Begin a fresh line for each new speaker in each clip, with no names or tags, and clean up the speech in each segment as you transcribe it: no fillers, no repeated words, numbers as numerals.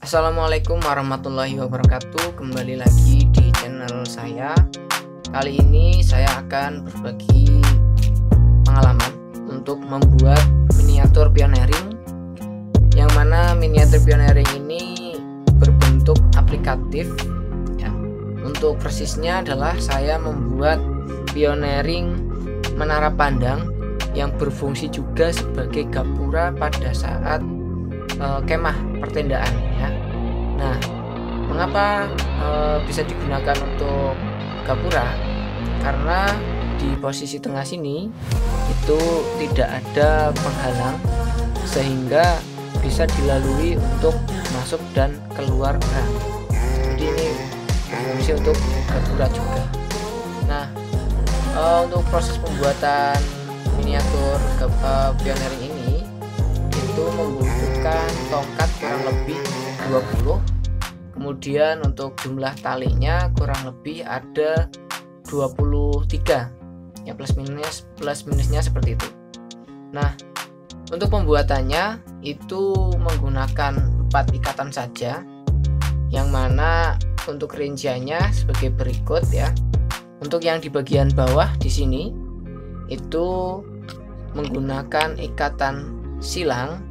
Assalamualaikum warahmatullahi wabarakatuh. Kembali lagi di channel saya. Kali ini saya akan berbagi pengalaman untuk membuat miniatur pioneering, yang mana miniatur pioneering ini berbentuk aplikatif ya. Untuk persisnya adalah saya membuat pioneering menara pandang yang berfungsi juga sebagai gapura pada saat kemah pertendaan ya. Nah, mengapa bisa digunakan untuk gapura? Karena di posisi tengah sini itu tidak ada penghalang sehingga bisa dilalui untuk masuk dan keluar orang. Jadi ini berfungsi untuk gapura juga. Nah, untuk proses pembuatan miniatur pioneering ini itu membutuhkan tongkat kurang lebih 20, kemudian untuk jumlah talinya kurang lebih ada 23 ya, plus minusnya seperti itu. Nah, untuk pembuatannya itu menggunakan 4 ikatan saja, yang mana untuk rinciannya sebagai berikut ya. Untuk yang di bagian bawah di sini itu menggunakan ikatan silang,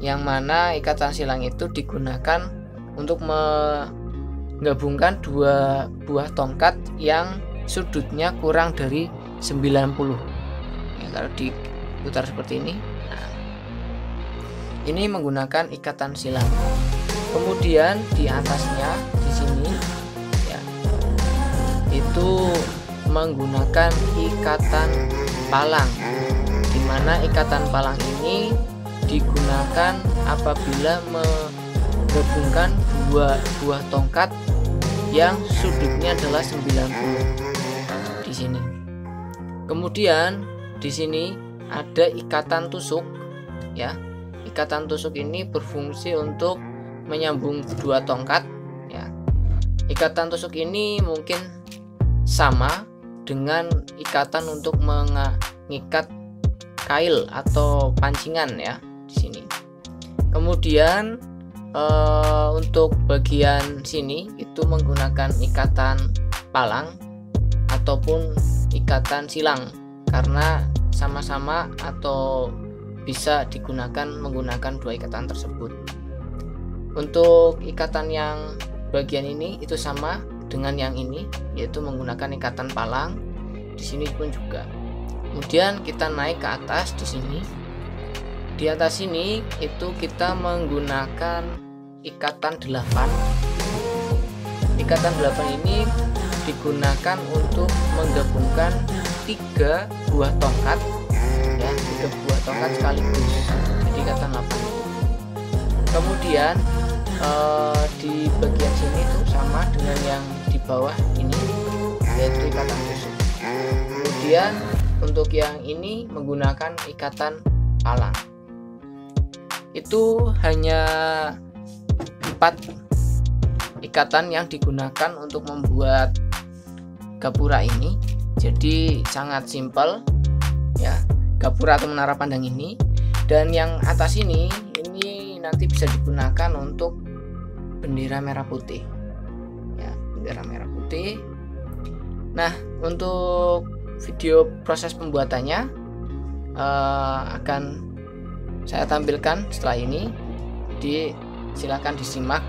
yang mana ikatan silang itu digunakan untuk menggabungkan 2 buah tongkat yang sudutnya kurang dari 90 ya, kalau diputar seperti ini. Nah, ini menggunakan ikatan silang. Kemudian di atasnya di sini ya, itu menggunakan ikatan palang, di mana ikatan palang ini digunakan apabila menggabungkan 2 buah tongkat yang sudutnya adalah 90 di sini. Kemudian di sini ada ikatan tusuk ya. Ikatan tusuk ini berfungsi untuk menyambung 2 tongkat ya. Ikatan tusuk ini mungkin sama dengan ikatan untuk mengikat kail atau pancingan ya di sini. Kemudian untuk bagian sini itu menggunakan ikatan palang ataupun ikatan silang, karena sama-sama atau bisa digunakan menggunakan 2 ikatan tersebut. Untuk ikatan yang bagian ini itu sama dengan yang ini, yaitu menggunakan ikatan palang. Di sini pun juga. Kemudian kita naik ke atas di sini. Di atas sini itu kita menggunakan ikatan 8. Ikatan 8 ini digunakan untuk menggabungkan 3 buah tongkat ya, 3 buah tongkat sekaligus. Jadi ikatan 8 itu. Kemudian di bagian sini itu sama dengan yang di bawah ini, yaitu ikatan tusuk. Kemudian untuk yang ini menggunakan ikatan palang. Itu hanya 4 ikatan yang digunakan untuk membuat gapura ini. Jadi sangat simpel ya, gapura atau menara pandang ini. Dan yang atas ini nanti bisa digunakan untuk bendera merah putih ya, bendera merah putih. Nah, untuk video proses pembuatannya akan saya tampilkan setelah ini. Silakan disimak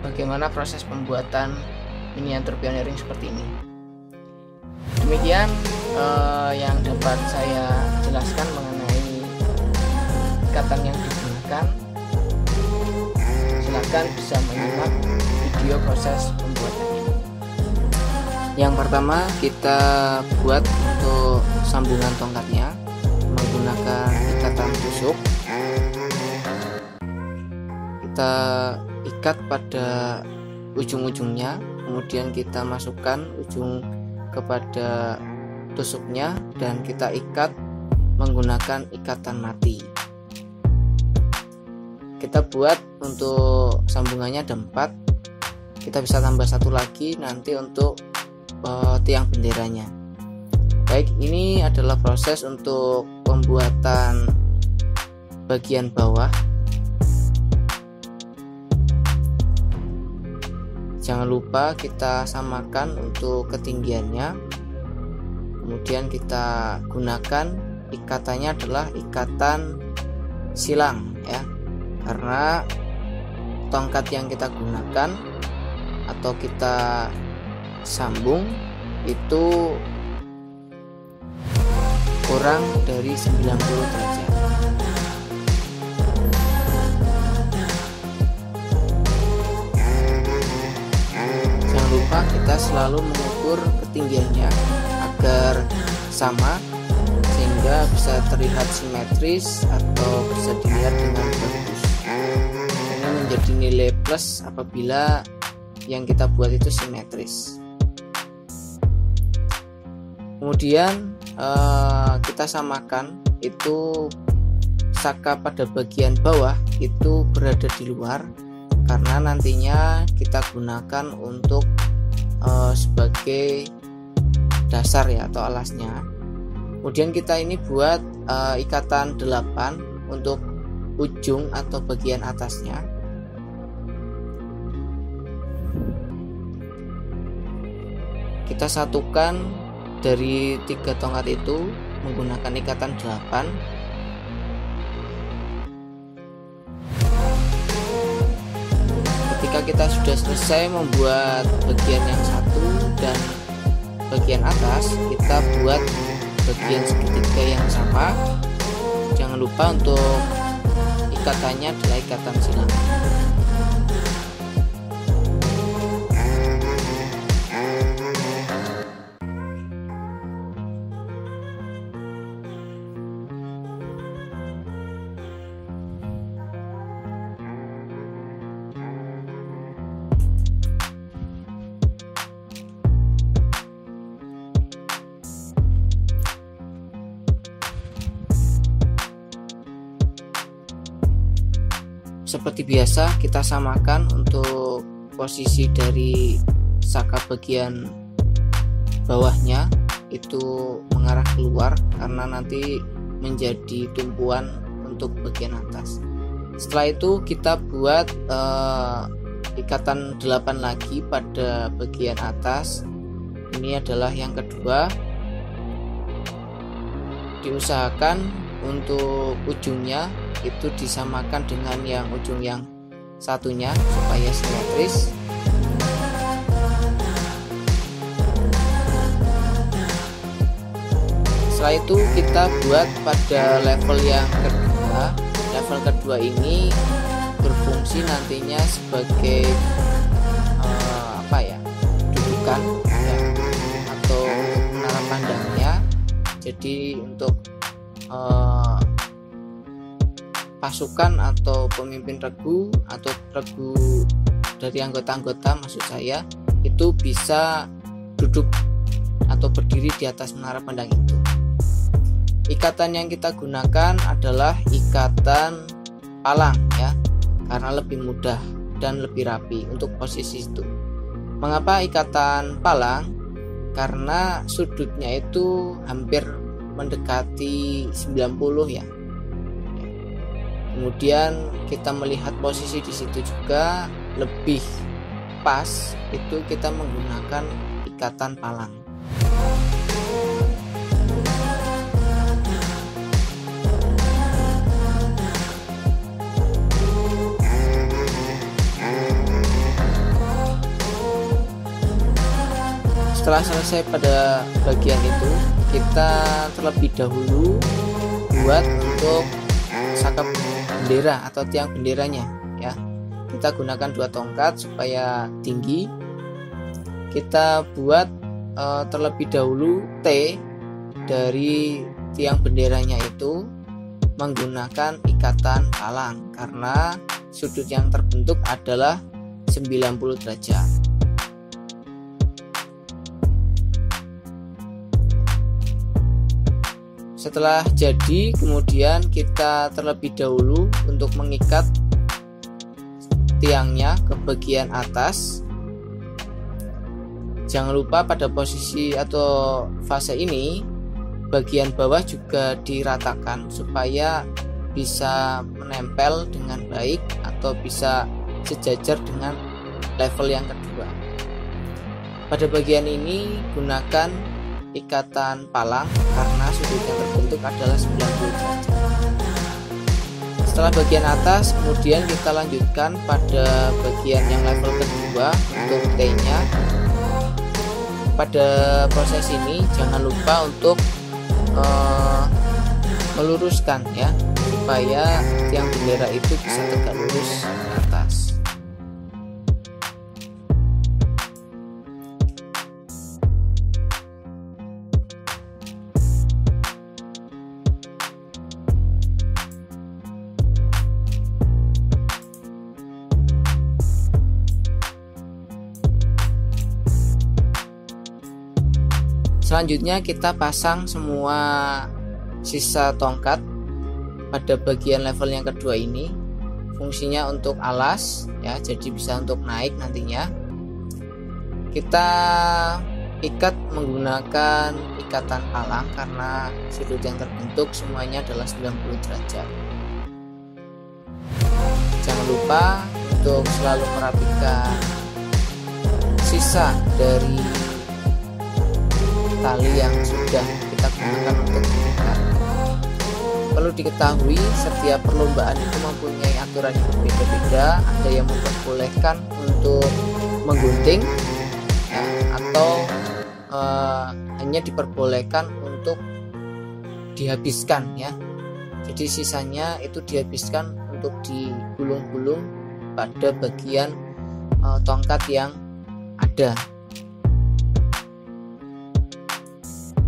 bagaimana proses pembuatan miniatur pioneering seperti ini. Demikian yang dapat saya jelaskan mengenai ikatan yang digunakan. Silakan bisa menyimak video proses pembuatannya. Yang pertama kita buat untuk sambungan tongkatnya menggunakan ikatan tusuk. Kita ikat pada ujung-ujungnya, kemudian kita masukkan ujung kepada tusuknya dan kita ikat menggunakan ikatan mati. Kita buat untuk sambungannya ada 4. Kita bisa tambah 1 lagi nanti untuk tiang benderanya. Baik, ini adalah proses untuk pembuatan bagian bawah. Jangan lupa kita samakan untuk ketinggiannya. Kemudian kita gunakan ikatannya adalah ikatan silang ya, karena tongkat yang kita gunakan atau kita sambung itu kurang dari 90 derajat. Jangan lupa kita selalu mengukur ketinggiannya agar sama, sehingga bisa terlihat simetris atau bisa dilihat dengan bagus. Ini menjadi nilai plus apabila yang kita buat itu simetris. Kemudian kita samakan itu saka pada bagian bawah itu berada di luar, karena nantinya kita gunakan untuk sebagai dasar ya atau alasnya. Kemudian kita ini buat ikatan 8 untuk ujung atau bagian atasnya. Kita satukan dari 3 tongkat itu menggunakan ikatan 8. Ketika kita sudah selesai membuat bagian yang satu dan bagian atas, kita buat bagian segitiga yang sama. Jangan lupa untuk ikatannya adalah ikatan silang. Seperti biasa kita samakan untuk posisi dari saka bagian bawahnya itu mengarah keluar, karena nanti menjadi tumpuan untuk bagian atas. Setelah itu kita buat ikatan 8 lagi pada bagian atas. Ini adalah yang kedua. Diusahakan untuk ujungnya itu disamakan dengan yang ujung yang satunya supaya simetris. Setelah itu kita buat pada level yang kedua. Level kedua ini berfungsi nantinya sebagai dudukan ya, atau menara pandangnya. Jadi untuk pasukan atau pemimpin regu atau regu dari anggota-anggota maksud saya itu bisa duduk atau berdiri di atas menara pandang itu. Ikatan yang kita gunakan adalah ikatan palang ya, karena lebih mudah dan lebih rapi untuk posisi itu. Mengapa ikatan palang? Karena sudutnya itu hampir mendekati 90 ya. Kemudian kita melihat posisi di situ juga lebih pas, itu kita menggunakan ikatan palang. Setelah selesai pada bagian itu, kita terlebih dahulu buat untuk saka bendera atau tiang benderanya ya. Kita gunakan 2 tongkat supaya tinggi. Kita buat terlebih dahulu T dari tiang benderanya itu menggunakan ikatan palang, karena sudut yang terbentuk adalah 90 derajat. Setelah jadi, kemudian kita terlebih dahulu untuk mengikat tiangnya ke bagian atas. Jangan lupa pada posisi atau fase ini bagian bawah juga diratakan supaya bisa menempel dengan baik atau bisa sejajar dengan level yang kedua. Pada bagian ini gunakan ikatan palang karena sudut yang terbentuk adalah 90 derajat. Setelah bagian atas, kemudian kita lanjutkan pada bagian yang level kedua untuk T-nya. Pada proses ini jangan lupa untuk meluruskan ya, supaya tiang bendera itu bisa tegak lurus ke atas. Selanjutnya kita pasang semua sisa tongkat pada bagian level yang kedua ini. Fungsinya untuk alas ya, jadi bisa untuk naik nantinya. Kita ikat menggunakan ikatan palang karena sudut yang terbentuk semuanya adalah 90 derajat. Jangan lupa untuk selalu merapikan sisa dari tali yang sudah kita gunakan untuk mengikat. Perlu diketahui setiap perlombaan itu mempunyai aturan yang berbeda-beda. Ada yang memperbolehkan untuk menggunting ya, atau hanya diperbolehkan untuk dihabiskan ya. Jadi sisanya itu dihabiskan untuk digulung-gulung pada bagian tongkat yang ada.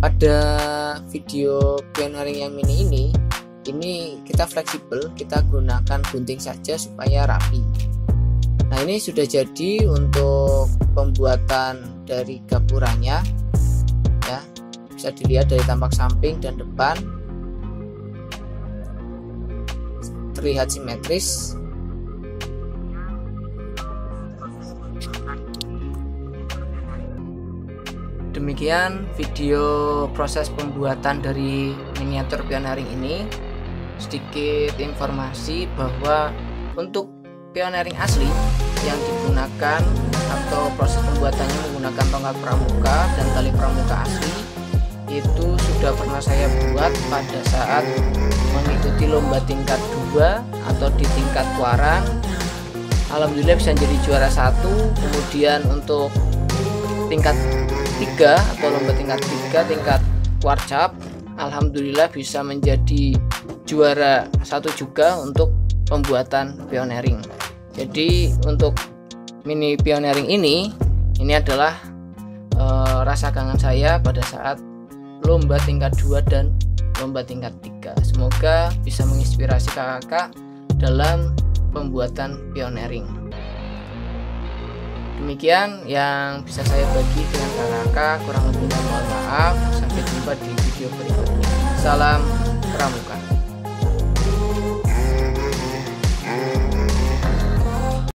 Pada video pioneering yang mini ini kita fleksibel, kita gunakan gunting saja supaya rapi. Nah, ini sudah jadi untuk pembuatan dari gapurannya ya, bisa dilihat dari tampak samping dan depan terlihat simetris. Demikian video proses pembuatan dari miniatur pioneering ini. Sedikit informasi bahwa untuk pioneering asli yang digunakan atau proses pembuatannya menggunakan tongkat pramuka dan tali pramuka asli itu sudah pernah saya buat pada saat mengikuti lomba tingkat 2 atau di tingkat Kuarang. Alhamdulillah bisa jadi juara 1. Kemudian untuk tingkat 3 atau lomba tingkat 3 tingkat Kuarcap, alhamdulillah bisa menjadi juara 1 juga untuk pembuatan pioneering. Jadi untuk mini pioneering ini adalah rasa kangen saya pada saat lomba tingkat 2 dan lomba tingkat 3. Semoga bisa menginspirasi kakak dalam pembuatan pioneering. Demikian yang bisa saya bagi dengan kakak, kurang lebihnya mohon maaf. Sampai jumpa di video berikutnya. Salam Pramuka.